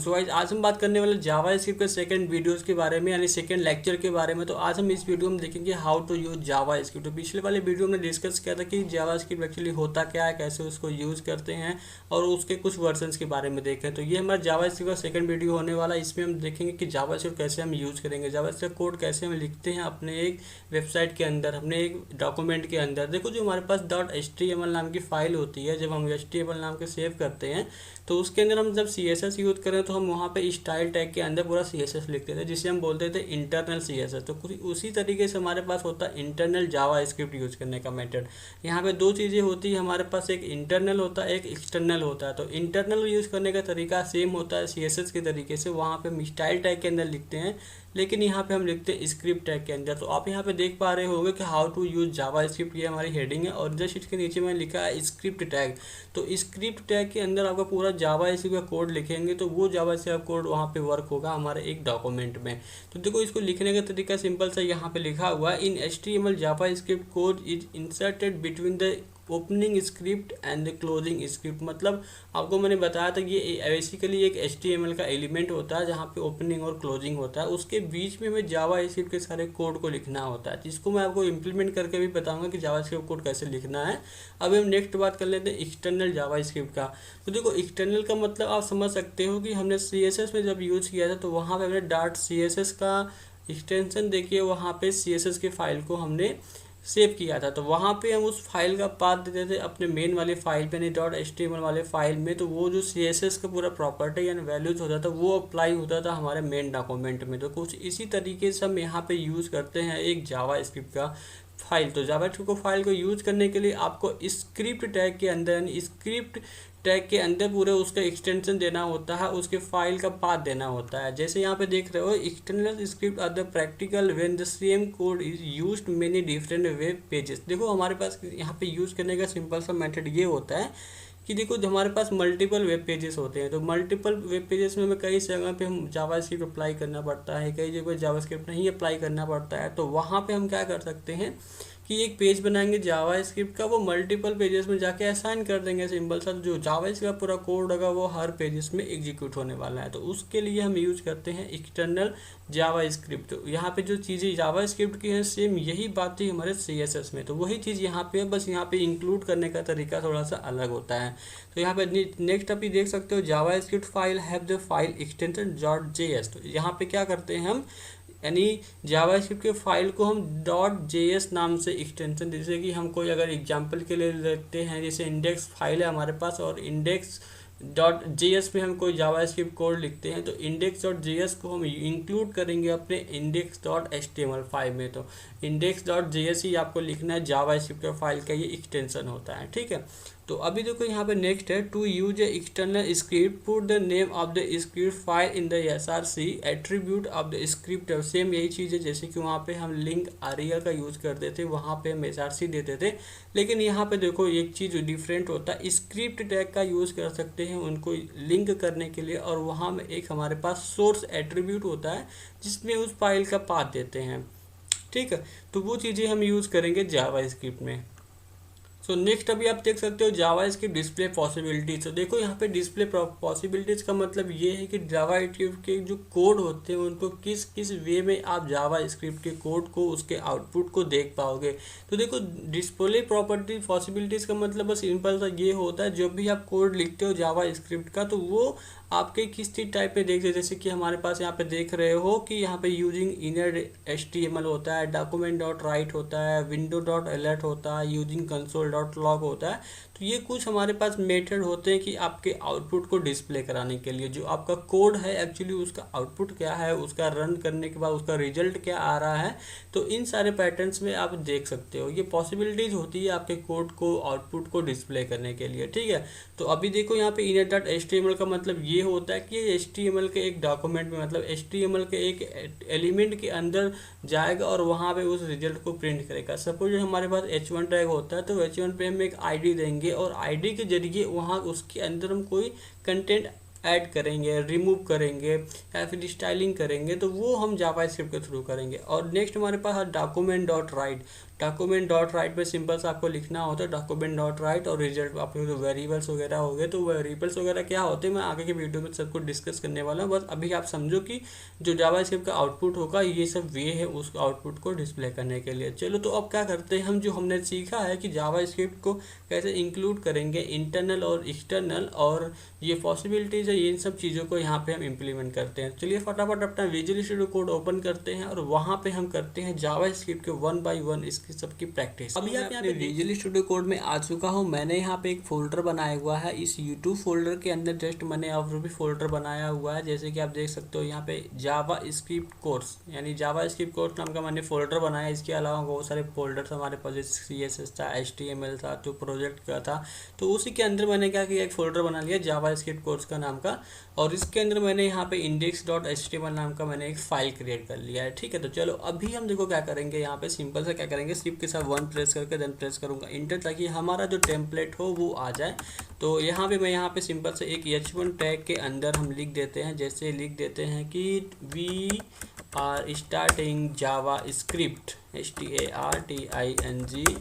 So guys आज हम बात करने वाले जावा स्क्रिप्ट के सेकंड वीडियोस के बारे में, यानी सेकंड लेक्चर के बारे में। तो आज हम इस वीडियो में देखेंगे how to use JavaScript. तो पिछले वाले वीडियो में डिस्कस किया था कि जावा स्क्रिप्ट एक्चुअली होता क्या है, कैसे उसको यूज़ करते हैं और उसके कुछ वर्जन्स के बारे में देखें। तो ये हमारा जावा स्क्रिप्ट का सेकंड वीडियो होने वाला है। इसमें हम देखेंगे कि जावा स्क्रिप्ट कैसे हम यूज़ करेंगे, जावा स्क्रिप्ट कोड कैसे हम लिखते हैं अपने एक वेबसाइट के अंदर, अपने एक डॉक्यूमेंट के अंदर। देखो जो हमारे पास .html नाम की फाइल होती है, जब हम HTML नाम के सेव करते हैं तो उसके अंदर हम जब CSS यूज़ करें तो हम वहाँ पे स्टाइल टैग के अंदर पूरा CSS लिखते थे, जिसे हम बोलते थे इंटरनल CSS। तो कुछ उसी तरीके से हमारे पास होता है इंटरनल जावा स्क्रिप्ट यूज़ करने का मेथड। यहाँ पे दो चीज़ें होती है हमारे पास, एक इंटरनल होता है, एक एक्सटर्नल होता है। तो इंटरनल यूज़ करने का तरीका सेम होता है CSS के तरीके से, वहाँ पे हम स्टाइल टैग के अंदर लिखते हैं, लेकिन यहाँ पे हम लिखते हैं स्क्रिप्ट टैग के अंदर। तो आप यहाँ पे देख पा रहे होंगे कि how to use JavaScript, ये हमारी हेडिंग है और जस्ट इसके नीचे मैंने लिखा है स्क्रिप्ट टैग। तो स्क्रिप्ट टैग के अंदर आपका पूरा जावा स्क्रिप्ट का कोड लिखेंगे तो वो जावा स्क्रिप्ट कोड वहाँ पे वर्क होगा हमारे एक डॉक्यूमेंट में। तो देखो इसको लिखने का तरीका सिंपल सा यहाँ पे लिखा हुआ है, इन HTML Java script code is inserted between the opening script and the closing script. मतलब आपको मैंने बताया था कि ये बेसिकली एक HTML का एलिमेंट होता है जहाँ पे ओपनिंग और क्लोजिंग होता है, उसके बीच में हमें जावा स्क्रिप्ट के सारे कोड को लिखना होता है, जिसको मैं आपको इम्प्लीमेंट करके भी बताऊंगा कि जावा स्क्रिप्ट कोड कैसे लिखना है। अब हम नेक्स्ट बात कर लेते हैं एक्सटर्नल जावा स्क्रिप्ट का। तो देखो एक्सटर्नल का मतलब आप समझ सकते हो कि हमने CSS में जब यूज़ किया था तो वहाँ पर हमने .css का एक्सटेंशन देखिए, वहाँ पे CSS के फाइल को हमने सेव किया था। तो वहाँ पे हम उस फाइल का पाथ देते थे अपने मेन वाले फाइल पे, नहीं .html वाले फाइल में। तो वो जो CSS का पूरा प्रॉपर्टी यानी वैल्यूज होता था वो अप्लाई होता था हमारे मेन डॉक्यूमेंट में। तो कुछ इसी तरीके से हम यहाँ पे यूज़ करते हैं एक जावा स्क्रिप्ट का फाइल। तो जावा स्क्रिप्ट को फाइल को यूज़ करने के लिए आपको स्क्रिप्ट टैग के अंदर, यानी स्क्रिप्ट टैग के अंदर पूरे उसका एक्सटेंशन देना होता है, उसके फाइल का पाथ देना होता है। जैसे यहाँ पे देख रहे हो, external script are the practical when the same code is used many different web pages. देखो हमारे पास यहाँ पे यूज़ करने का सिंपल सा मेथड ये होता है कि देखो जो हमारे पास मल्टीपल वेब पेजेस होते हैं, तो मल्टीपल वेब पेजेस में हमें कई जगह पे हम जावा स्क्रिप्ट अप्लाई करना पड़ता है, कई जगह जावा स्क्रिप्ट नहीं अप्लाई करना पड़ता है। तो वहाँ पे हम क्या कर सकते हैं कि एक पेज बनाएंगे जावा स्क्रिप्ट का, वो मल्टीपल पेजेस में जाके असाइन कर देंगे सिंपल सा, जो जावा स्क्रिप्ट का पूरा कोड होगा वो हर पेजेस में एग्जीक्यूट होने वाला है। तो उसके लिए हम यूज करते हैं एक्सटर्नल जावा स्क्रिप्ट। तो यहाँ पे जो चीज़ें जावा स्क्रिप्ट की हैं सेम यही बात थी हमारे CSS में, तो वही चीज़ यहाँ पे है, बस यहाँ पे इंक्लूड करने का तरीका थोड़ा सा अलग होता है। तो यहाँ पे नेक्स्ट आप ही देख सकते हो, JavaScript file have the file extension .js। तो यहाँ पे क्या करते हैं हम, यानी जावा स्क्रिप्ट के फाइल को हम .js नाम से एक्सटेंशन, जैसे कि हम कोई अगर एग्जांपल के लिए लेते हैं, जैसे इंडेक्स फाइल है हमारे पास और index.js में हम कोई जावा स्क्रिप्ट कोड लिखते हैं, तो index.js को हम इंक्लूड करेंगे अपने index.html फाइल में। तो index.js ही आपको लिखना है, जावा स्क्रिप्ट फाइल का ये एक्सटेंशन होता है, ठीक है। तो अभी देखो यहाँ पे नेक्स्ट है, to use a external script put the name of the script file in the src attribute of the script. Same यही चीज़ है जैसे कि वहाँ पे हम लिंक आरिया का यूज़ करते थे, वहाँ पे हम src देते थे, लेकिन यहाँ पे देखो एक चीज़ डिफरेंट होता है, स्क्रिप्ट टैग का यूज़ कर सकते हैं उनको लिंक करने के लिए, और वहाँ में एक हमारे पास सोर्स एट्रीब्यूट होता है जिसमें उस फाइल का पाथ देते हैं, ठीक है। तो वो चीज़ें हम यूज़ करेंगे जावा स्क्रिप्ट में। सो नेक्स्ट अभी आप देख सकते हो जावा इसकी डिस्प्ले पॉसिबिलिटीज। तो देखो यहाँ पे डिस्प्ले पॉसिबिलिटीज का मतलब ये है कि जावा स्क्रिप्ट के जो कोड होते हैं उनको किस किस वे में आप जावा स्क्रिप्ट के कोड को, उसके आउटपुट को देख पाओगे। तो देखो डिस्प्ले प्रॉपर्टी पॉसिबिलिटीज का मतलब बस सिंपल सा ये होता है, जब भी आप कोड लिखते हो जावा स्क्रिप्ट का तो वो आपके किस चीज टाइप में देखते, जैसे कि हमारे पास यहाँ पे देख रहे हो कि यहाँ पे यूजिंग इनर HTML होता है, document.write होता है, window.alert होता है, यूजिंग console.log होता है। तो ये कुछ हमारे पास मेथड होते हैं कि आपके आउटपुट को डिस्प्ले कराने के लिए, जो आपका कोड है एक्चुअली उसका आउटपुट क्या है, उसका रन करने के बाद उसका रिजल्ट क्या आ रहा है। तो इन सारे पैटर्न्स में आप देख सकते हो, ये पॉसिबिलिटीज होती है आपके कोड को, आउटपुट को डिस्प्ले करने के लिए, ठीक है। तो अभी देखो यहाँ पे inner.html का मतलब ये होता है कि HTML के एक डॉक्यूमेंट में, मतलब HTML के एक एलिमेंट के अंदर जाएगा और वहाँ पे उस रिजल्ट को प्रिंट करेगा। सपोज हमारे पास H1 टैग होता है, तो H1 पे हम एक ID देंगे और ID के जरिए वहाँ उसके अंदर हम कोई कंटेंट ऐड करेंगे, रिमूव करेंगे या फिर स्टाइलिंग करेंगे, तो वो हम जावा स्क्रिप्ट के थ्रू करेंगे। और नेक्स्ट हमारे पास डॉक्यूमेंट.राइट। डॉक्यूमेंट डॉट राइट पे सिंपल सा आपको लिखना होता है डॉक्यूमेंट डॉट राइट, और रिजल्ट आपके जो वेरिएबल्स वगैरह हो गए, तो वेरिएबल्स वगैरह क्या होते हैं मैं आगे के वीडियो में सबको डिस्कस करने वाला हूँ। बस अभी आप समझो कि जो जावास्क्रिप्ट का आउटपुट होगा ये सब वे है उस आउटपुट को डिस्प्ले करने के लिए। चलो तो अब क्या करते हैं हम, जो हमने सीखा है कि जावास्क्रिप्ट को कैसे इंक्लूड करेंगे इंटरनल और एक्सटर्नल, और ये पॉसिबिलिटीज है, इन सब चीज़ों को यहाँ पे हम इम्प्लीमेंट करते हैं। चलिए फटाफट अपना विजुअल स्टूडियो कोड ओपन करते हैं और वहाँ पे हम करते हैं जावास्क्रिप्ट के 1 बाय 1 इसकी सबकी प्रैक्टिस। अभी आप यहाँ पे विजुअल स्टूडियो कोड में आ चुका हूँ। मैंने यहाँ पे एक फोल्डर बनाया हुआ है, इस यूट्यूब फोल्डर के अंदर जस्ट मैंने और भी फोल्डर बनाया हुआ है, जैसे कि आप देख सकते हो यहाँ पे जावास्क्रिप्ट कोर्स यानी जावास्क्रिप्ट कोर्स नाम का मैंने फोल्डर बनाया। इसके अलावा बहुत सारे फोल्डर्स हमारे पास CSS था, HTML था, जो प्रोजेक्ट का था, तो उसी के अंदर मैंने क्या किया एक फोल्डर बना लिया जावास्क्रिप्ट कोर्स का नाम का, और इसके अंदर मैंने यहाँ पे index.html नाम का मैंने एक फाइल क्रिएट कर लिया है। ठीक है, तो चलो अभी हम देखो क्या करेंगे, यहाँ पे सिंपल से क्या करेंगे, शिफ्ट के साथ 1 प्रेस करके देन प्रेस करूँगा इंटर, ताकि हमारा जो टेम्पलेट हो वो आ जाए। तो यहाँ पे मैं यहाँ पे सिंपल से एक H1 टैग के अंदर हम लिख देते हैं, जैसे लिख देते हैं कि we are starting JavaScript STARTING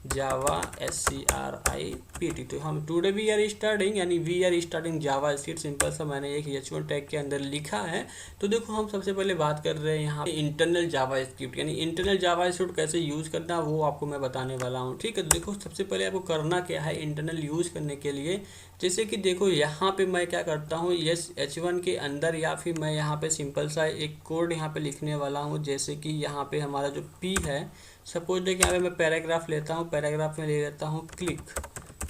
Java SCRIPT। तो हम टुडे वी आर स्टार्टिंग यानी we are starting JavaScript, simple सा मैंने एक H1 टैग के अंदर लिखा है। तो देखो हम सबसे पहले बात कर रहे हैं यहाँ पे इंटरनल जावास्क्रिप्ट, यानी इंटरनल जावास्क्रिप्ट कैसे यूज़ करना वो आपको मैं बताने वाला हूँ। ठीक है, तो देखो सबसे पहले आपको करना क्या है इंटरनल यूज़ करने के लिए, जैसे कि देखो यहाँ पे मैं क्या करता हूँ H1 के अंदर, या फिर मैं यहाँ पे सिंपल सा एक कोड यहाँ पे लिखने वाला हूँ, जैसे कि यहाँ पे हमारा जो P है, सपोज देखिए यहाँ पे मैं पैराग्राफ लेता हूँ, पैराग्राफ में ले लेता हूँ क्लिक।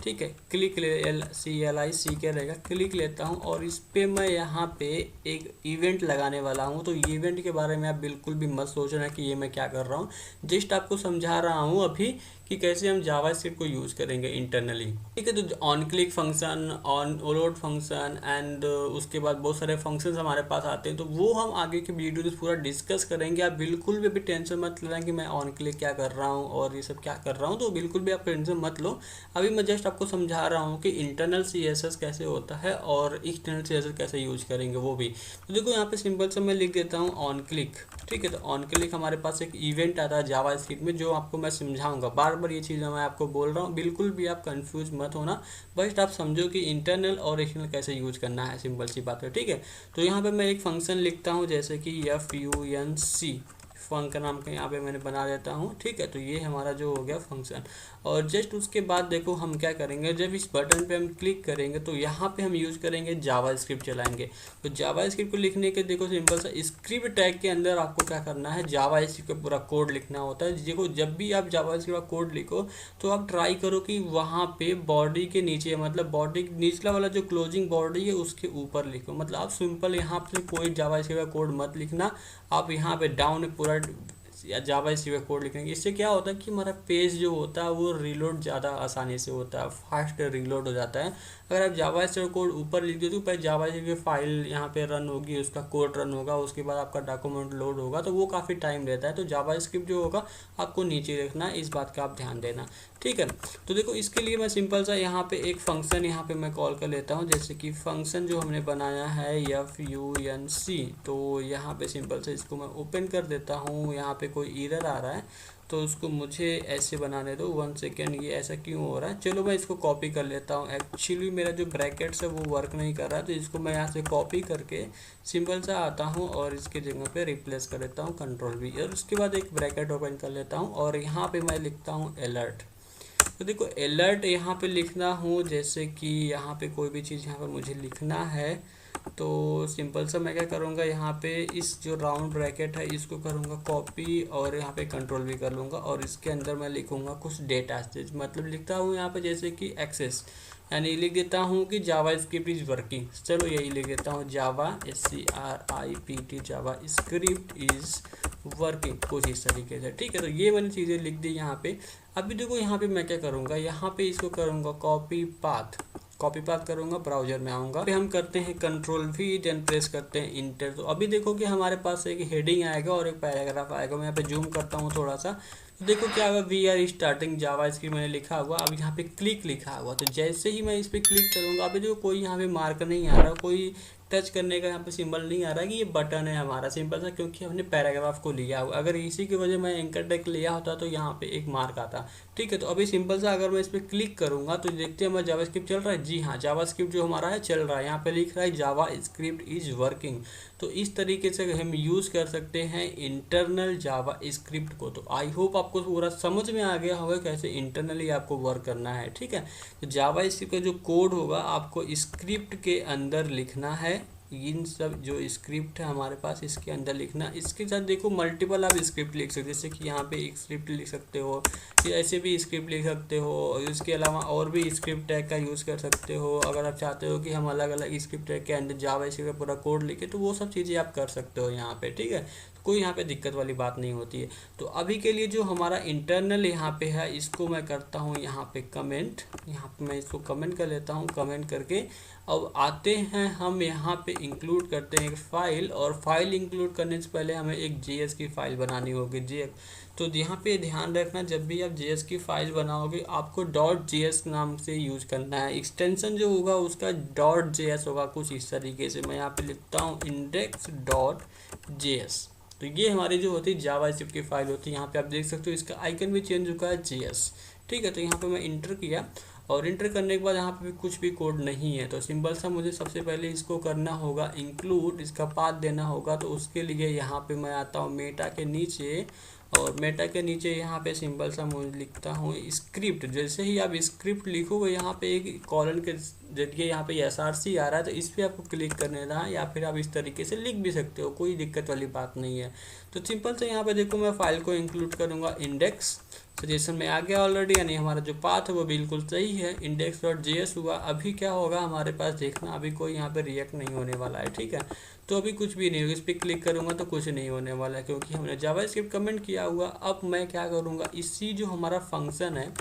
ठीक है, क्लिक CLIC रहेगा, क्लिक लेता हूँ और इस पे मैं यहाँ पे एक इवेंट लगाने वाला हूँ। तो इवेंट के बारे में आप बिल्कुल भी मत सोचना कि ये मैं क्या कर रहा हूँ, जस्ट आपको समझा रहा हूँ अभी कि कैसे हम जावास्क्रिप्ट को यूज़ करेंगे इंटरनली। ठीक है, तो on click function, on load function and उसके बाद बहुत सारे फंक्शंस हमारे पास आते हैं, तो वो हम आगे की वीडियो में पूरा डिस्कस करेंगे। आप बिल्कुल भी टेंशन मत लेना कि मैं ऑन क्लिक क्या कर रहा हूँ और ये सब क्या कर रहा हूँ, तो बिल्कुल भी आप टेंशन मत लो। अभी मैं जस्ट आपको समझा रहा हूँ कि इंटरनल CSS कैसे होता है और एक्सटर्नल CSS कैसे यूज करेंगे वो भी। तो देखो यहाँ पे सिंपल से मैं लिख देता हूँ ऑन क्लिक। ठीक है, तो ऑन क्लिक हमारे पास एक इवेंट आता है जावास्क्रिप्ट में, जो आपको मैं समझाऊंगा, बार बार ये चीज़ मैं आपको बोल रहा हूँ, बिल्कुल भी आप कंफ्यूज मत होना, बस आप समझो कि इंटरनल और एक्सटर्नल कैसे यूज करना है, सिंपल सी बात है। ठीक है, तो यहाँ पे मैं एक फंक्शन लिखता हूँ, जैसे कि FUNC फंक का नाम का यहाँ पे मैंने बना देता हूँ। ठीक है, तो ये हमारा जो हो गया फंक्शन, और जस्ट उसके बाद देखो हम क्या करेंगे, जब इस बटन पे हम क्लिक करेंगे तो यहाँ पे हम यूज़ करेंगे जावास्क्रिप्ट चलाएंगे। तो जावास्क्रिप्ट को लिखने के देखो सिंपल सा स्क्रिप्ट टैग के अंदर आपको क्या करना है, जावास्क्रिप्ट का पूरा कोड लिखना होता है। देखो जब भी आप जावास्क्रिप्ट का कोड लिखो तो आप ट्राई करो कि वहाँ पे बॉडी के नीचे, मतलब बॉडी निचला वाला जो क्लोजिंग बॉडी है उसके ऊपर लिखो। मतलब आप सिंपल यहाँ पे कोई जावास्क्रिप्ट का कोड मत लिखना, आप यहाँ पे डाउन पूरा जावास्क्रिप्ट का कोड लिखेंगे। इससे क्या होता है कि हमारा पेज जो होता है वो रीलोड ज़्यादा आसानी से होता है, फास्ट रीलोड हो जाता है। अगर आप जावास्क्रिप्ट कोड ऊपर लिख दो तो पहले जावास्क्रिप्ट की फाइल यहाँ पे रन होगी, उसका कोड रन होगा, उसके बाद आपका डॉक्यूमेंट लोड होगा, तो वो काफ़ी टाइम लेता है। तो जावास्क्रिप्ट जो होगा आपको नीचे रखना है, इस बात का आप ध्यान देना। ठीक है, तो देखो इसके लिए मैं सिंपल सा यहाँ पे एक फंक्शन यहाँ पे मैं कॉल कर लेता हूँ, जैसे कि फंक्शन जो हमने बनाया है FUNC। तो यहाँ पे सिंपल से इसको मैं ओपन कर देता हूँ। यहाँ पे कोई एरर आ रहा है तो उसको मुझे ऐसे बनाने दो। 1 सेकेंड, ये ऐसा क्यों हो रहा है, चलो मैं इसको कॉपी कर लेता हूँ। एक्चुअली मेरा जो ब्रैकेट्स है वो वर्क नहीं कर रहा है, तो इसको मैं यहाँ से कॉपी करके सिंपल सा आता हूँ और इसके जगह पे रिप्लेस कर देता हूँ Ctrl+V, और उसके बाद एक ब्रैकेट ओपन कर लेता हूँ और यहाँ पे मैं लिखता हूँ अलर्ट। तो देखो अलर्ट यहाँ पे लिखना हूँ, जैसे कि यहाँ पे कोई भी चीज़ यहाँ पर मुझे लिखना है तो सिंपल सा मैं क्या करूँगा, यहाँ पे इस जो राउंड ब्रैकेट है इसको करूँगा कॉपी और यहाँ पे Ctrl+V कर लूँगा, और इसके अंदर मैं लिखूँगा कुछ डेटा, मतलब लिखता हूँ यहाँ पे जैसे कि एक्सेस, यानी लिख देता हूँ कि जावास्क्रिप्ट इज़ वर्किंग। चलो यही लिख देता हूँ जावा SCRIPT जावास्क्रिप्ट इज़ वर्किंग, कुछ इस तरीके से। ठीक है, तो ये मैंने चीज़ें लिख दी यहाँ पे। अभी देखो यहाँ पे मैं क्या करूँगा, यहाँ पे इसको करूँगा कॉपी पाथ करूँगा, ब्राउजर में आऊँगा, फिर हम करते हैं Ctrl+V, देन प्रेस करते हैं इंटर। तो अभी देखो कि हमारे पास एक हेडिंग आएगा और एक पैराग्राफ आएगा। मैं यहाँ पे जूम करता हूँ थोड़ा सा, तो देखो क्या होगा, वी आर स्टार्टिंग जावास्क्रिप्ट मैंने लिखा हुआ, अब यहाँ पे क्लिक लिखा हुआ। तो जैसे ही मैं इस पर क्लिक करूँगा, अभी देखो कोई यहाँ पे मार्क नहीं आ रहा, कोई टच करने का यहाँ पे सिंबल नहीं आ रहा है कि ये बटन है हमारा सिंपल सा, क्योंकि हमने पैराग्राफ को लिया हुआ। अगर इसी की वजह मैं एंकर टैग लिया होता तो यहाँ पे एक मार्क आता। ठीक है, तो अभी सिंपल सा अगर मैं इस पर क्लिक करूंगा तो देखते हैं हमारा जावास्क्रिप्ट चल रहा है। जी हाँ, जावास्क्रिप्ट जो हमारा है चल रहा है। यहाँ पे लिख रहा है जावास्क्रिप्ट इज वर्किंग। तो इस तरीके से हम यूज़ कर सकते हैं इंटरनल जावास्क्रिप्ट को। तो आई होप आपको पूरा समझ में आ गया होगा कैसे इंटरनली आपको वर्क करना है। ठीक है, तो जावास्क्रिप्ट का जो कोड होगा आपको स्क्रिप्ट के अंदर लिखना है। इन सब जो स्क्रिप्ट है हमारे पास इसके अंदर लिखना। इसके साथ देखो मल्टीपल आप स्क्रिप्ट लिख सकते हो, जैसे कि यहाँ पे एक स्क्रिप्ट लिख सकते हो, या ऐसे भी स्क्रिप्ट लिख सकते हो। और इसके अलावा और भी स्क्रिप्ट टैग का यूज़ कर सकते हो। अगर आप चाहते हो कि हम अलग अलग स्क्रिप्ट टैग के अंदर जावास्क्रिप्ट का पूरा कोड लिखे तो वो सब चीज़ें आप कर सकते हो यहाँ पे। ठीक है, कोई यहाँ पे दिक्कत वाली बात नहीं होती है। तो अभी के लिए जो हमारा इंटरनल यहाँ पे है इसको मैं करता हूँ यहाँ पे कमेंट। यहाँ पे मैं इसको कमेंट कर लेता हूँ। कमेंट करके अब आते हैं हम यहाँ पे इंक्लूड करते हैं एक फ़ाइल, और फाइल इंक्लूड करने से पहले हमें एक JS की फ़ाइल बनानी होगी। तो यहाँ पे ध्यान रखना, जब भी आप JS की फ़ाइल बनाओगे आपको .js नाम से यूज करना है। एक्सटेंशन जो होगा उसका .js होगा कुछ इस तरीके से। मैं यहाँ पे लिखता हूँ index.js। तो ये हमारी जो होती है जावास्क्रिप्ट की फाइल होती है। यहाँ पे आप देख सकते हो इसका आइकन भी चेंज हो चुका है JS। ठीक है, तो यहाँ पे मैं इंटर किया, और इंटर करने के बाद यहाँ पे भी कुछ भी कोड नहीं है। तो सिंपल सा मुझे सबसे पहले इसको करना होगा इंक्लूड, इसका पाथ देना होगा। तो उसके लिए यहाँ पे मैं आता हूँ मेटा के नीचे, और मेटा के नीचे यहाँ पे सिंपल सा मुझे लिखता हूँ स्क्रिप्ट। जैसे ही आप स्क्रिप्ट लिखोगे यहाँ पे एक कॉलन के जरिए यहाँ पे SRC आ रहा है, तो इस पर आपको क्लिक करने है, या फिर आप इस तरीके से लिख भी सकते हो, कोई दिक्कत वाली बात नहीं है। तो सिंपल से यहाँ पे देखो मैं फाइल को इंक्लूड करूँगा इंडेक्स सजेशन में आ गया ऑलरेडी, यानी हमारा जो पाथ है वो बिल्कुल सही है। index.js हुआ। अभी क्या होगा हमारे पास देखना, अभी कोई यहाँ पे रिएक्ट नहीं होने वाला है। ठीक है, तो अभी कुछ भी नहीं होगा। इस पर क्लिक करूँगा तो कुछ नहीं होने वाला है, क्योंकि हमने जावास्क्रिप्ट कमेंट किया हुआ। अब मैं क्या करूँगा, इसी जो हमारा फंक्शन है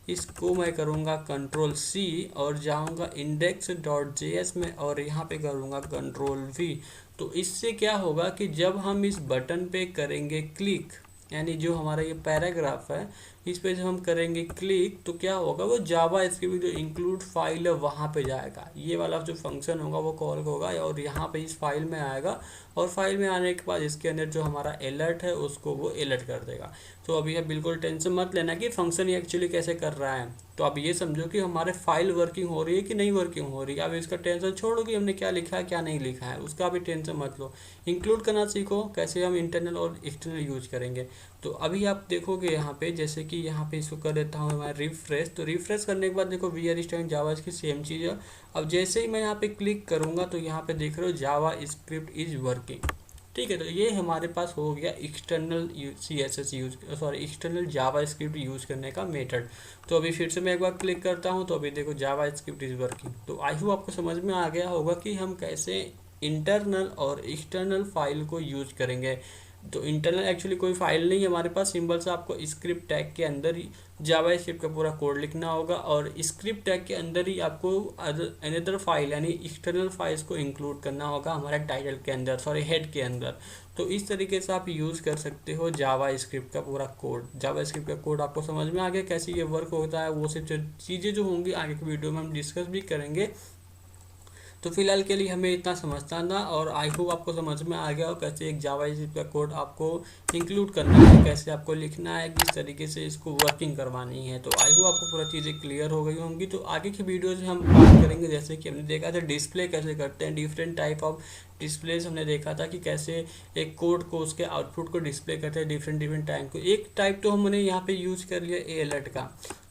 इसको मैं करूँगा Ctrl+C और जाऊँगा index.js में, और यहाँ पे करूँगा Ctrl+V। तो इससे क्या होगा कि जब हम इस बटन पे करेंगे क्लिक, यानी जो हमारा ये पैराग्राफ है इस पे जब हम करेंगे क्लिक, तो क्या होगा वो जावास्क्रिप्ट जो इंक्लूड फाइल है वहाँ पे जाएगा। ये वाला जो फंक्शन होगा वो कॉल होगा, और यहाँ पे इस फाइल में आएगा, और फाइल में आने के बाद इसके अंदर जो हमारा अलर्ट है उसको वो अलर्ट कर देगा। तो अभी आप बिल्कुल टेंशन मत लेना कि फंक्शन ये एक्चुअली कैसे कर रहा है। तो अब ये समझो कि हमारे फाइल वर्किंग हो रही है कि नहीं वर्किंग हो रही है। अब इसका टेंशन छोड़ो कि हमने क्या लिखा है क्या नहीं लिखा है, उसका भी टेंशन मत लो। इंक्लूड करना सीखो, कैसे हम इंटरनल और एक्सटर्नल यूज करेंगे। तो अभी आप देखोगे यहाँ पे, जैसे कि यहाँ पे इसको कर देता हूँ मैं रिफ्रेश। तो रिफ्रेश करने के बाद देखो वी आर स्टार्टिंग जावा की सेम चीज़ है। अब जैसे ही मैं यहाँ पे क्लिक करूँगा तो यहाँ पे देख रहे हो जावास्क्रिप्ट इज वर्किंग। ठीक है, तो ये हमारे पास हो गया external CSS external JavaScript use करने का मेथड। तो अभी फिर से मैं एक बार क्लिक करता हूँ, तो अभी देखो जावास्क्रिप्ट इज वर्किंग। तो आई होप आपको समझ में आ गया होगा कि हम कैसे इंटरनल और एक्सटर्नल फाइल को यूज करेंगे। तो इंटरनल एक्चुअली कोई फाइल नहीं है हमारे पास, सिंपल से आपको स्क्रिप्ट टैग के अंदर ही जावास्क्रिप्ट का पूरा कोड लिखना होगा, और स्क्रिप्ट टैग के अंदर ही आपको अनदर फाइल यानी एक्सटर्नल फाइल्स को इंक्लूड करना होगा हमारे टाइटल के अंदर, हेड के अंदर। तो इस तरीके से आप यूज़ कर सकते हो जावास्क्रिप्ट का पूरा कोड। जावास्क्रिप्ट का कोड आपको समझ में आ गया कैसे ये वर्क होता है। वो सब चीज़ें जो होंगी आगे की वीडियो में हम डिस्कस भी करेंगे। तो फिलहाल के लिए हमें इतना समझता था, और आई होप आपको समझ में आ गया हो कैसे एक जावास्क्रिप्ट का कोड आपको इंक्लूड करना है, कैसे आपको लिखना है, किस तरीके से इसको वर्किंग करवानी है। तो आई होप आपको पूरा चीज़ें क्लियर हो गई होंगी। तो आगे की वीडियोज में हम बात करेंगे, जैसे कि हमने देखा था डिस्प्ले कैसे करते हैं, डिफरेंट टाइप ऑफ डिस्प्लेस हमने देखा था कि कैसे एक कोड को उसके आउटपुट को डिस्प्ले करते हैं डिफरेंट टाइम को। एक टाइप तो हमने यहाँ पे यूज़ कर लिया अलर्ट का।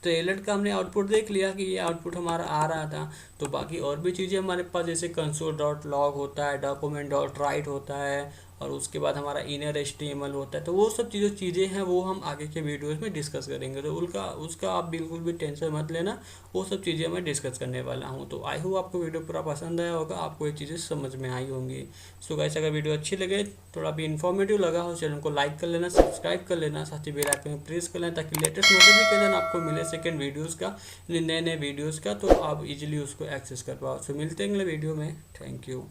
तो अलर्ट का हमने आउटपुट देख लिया कि ये आउटपुट हमारा आ रहा था। तो बाकी और भी चीज़ें हमारे पास जैसे console.log होता है, document.write होता है, और उसके बाद हमारा इनर HTML होता है। तो वो सब चीज़ें हैं वो हम आगे के वीडियोस में डिस्कस करेंगे। तो उसका आप बिल्कुल भी टेंशन मत लेना, वो सब चीज़ें मैं डिस्कस करने वाला हूँ। तो आई होप आपको वीडियो पूरा पसंद आया होगा, आपको ये चीज़ें समझ में आई होंगी। सो गाइस, अगर वीडियो अच्छी लगे, थोड़ा भी इन्फॉर्मेटिव लगा हो, चैनल को लाइक कर लेना, सब्सक्राइब कर लेना, साथ ही बेल आइकन में प्रेस कर लेना, ताकि लेटेस्ट नोटिफिकेशन आपको मिले सेकंड वीडियोज़ का, नए वीडियोज़ का, तो आप इजीली उसको एक्सेस कर पाओ। सो मिलते हैं अगले वीडियो में। Thank you.